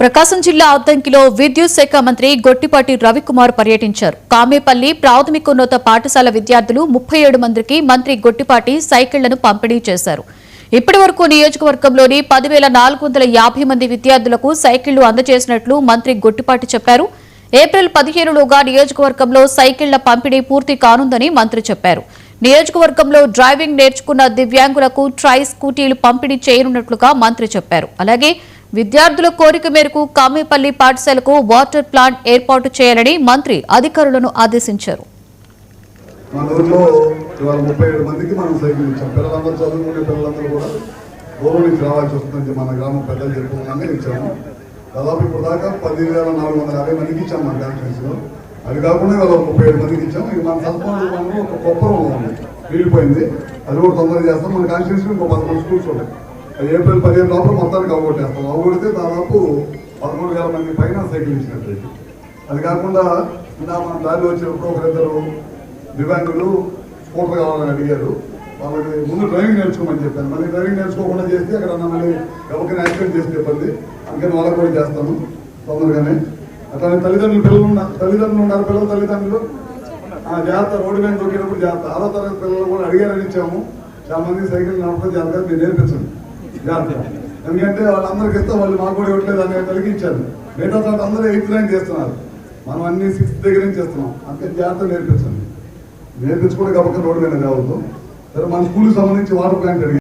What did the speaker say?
ప్రకాశం జిల్లా అద్దంకిలో విద్యుత్ శాఖ మంత్రి గొట్టిపాటి రవికుమార్ పర్యటించారు. కామేపల్లి ప్రాథమికోన్నత పాఠశాల విద్యార్థులు 37 మందికి మంత్రి గొట్టిపాటి సైకిళ్లను పంపిణీ చేశారు. ఇప్పటి వరకు నియోజకవర్గంలోని 10,450 మంది విద్యార్థులకు సైకిళ్లు అందజేసినట్లు మంత్రి గొట్టిపాటి చెప్పారు. ఏప్రిల్ 15లోగా నియోజకవర్గంలో సైకిళ్ల పంపిణీ పూర్తి కానుందని మంత్రి చెప్పారు. నియోజకవర్గంలో డ్రైవింగ్ నేర్చుకున్న దివ్యాంగులకు ట్రై స్కూటీలు పంపిణీ చేయనున్నట్లుగా మంత్రి చెప్పారు. అలాగే విద్యార్థుల కోరిక మేరకు కామేపల్లి పాఠశాలకు వాటర్ ప్లాంట్ ఏర్పాటు చేయాలని మంత్రి అధికారులను ఆదేశించారు. మన ఊర్లో ఇవాళ 37 మందికి మనం సైకిల్ ఇచ్చాం. పిల్లలందరూ చదువుకునే పిల్లలందరూ కూడా దూరం నుంచి రావాల్సి వస్తుందని మన గ్రామం పెద్దలు చెప్పుకున్నానే ఇచ్చాము. దాదాపు ఇప్పుడు దాకా 10,450 మందికి ఇచ్చాము మన కాన్స్టిట్యూన్సీలో. అది కాకుండా ఇవాళ 37 మందికి ఇచ్చాము. ఇది మన సర్పంచ్ మనం ఒక కొప్పరం ఉంది, వీలిపోయింది. అది కూడా తొందరగా చేస్తాం. మన కాన్స్టిట్యూన్సీ ఇంకో 11 స్కూల్స్ ఉన్నాయి. ఏప్రిల్ 15 లోపల మొత్తానికి అవగొట్టేస్తాం. అవగొడితే దాదాపు 13,000 మంది పైన సైకిల్ ఇచ్చినట్టు. అది కాకుండా ఇలా మన దారిలో వచ్చినప్పుడు ఒకరిద్దరు దివ్యాంగులు స్కూటర్ కావాలని అడిగారు. వాళ్ళకి ముందు డ్రైవింగ్ నేర్చుకోమని చెప్పాను. మళ్ళీ డ్రైవింగ్ నేర్చుకోకుండా చేస్తే అక్కడ మళ్ళీ ఎవరికైనా యాక్సిడెంట్ చేసి చెప్పండి. అందుకని వాళ్ళకి కూడా చేస్తాను తొందరగానే. అట్లానే తల్లిదండ్రులు ఉన్నారు. పిల్లల తల్లిదండ్రులు జాగ్రత్త, రోడ్డు మీద దొరికినప్పుడు జాగ్రత్త. 6వ తరగతి పిల్లలు కూడా అడిగారని ఇచ్చాము. చాలా మంది సైకిల్ నడపడం జాగ్రత్తగా మీరు నేర్పించండి జాగ్రత్త. ఎందుకంటే వాళ్ళందరికీ ఇస్తే వాళ్ళు మాకు కూడా ఇవ్వట్లేదు అనే కలిగించారు. మిగతా చోట అందరూ 8th ర్యాంక్ చేస్తున్నారు, మనం అన్ని 6th దగ్గర నుంచి చేస్తున్నాం. అందుకని జాగ్రత్త నేర్పించండి. నేర్పించుకుంటే కాబట్టి రోడ్డు మీద రావద్దు. సరే, మన స్కూల్కి సంబంధించి వాటర్ ప్లాంట్ అడిగి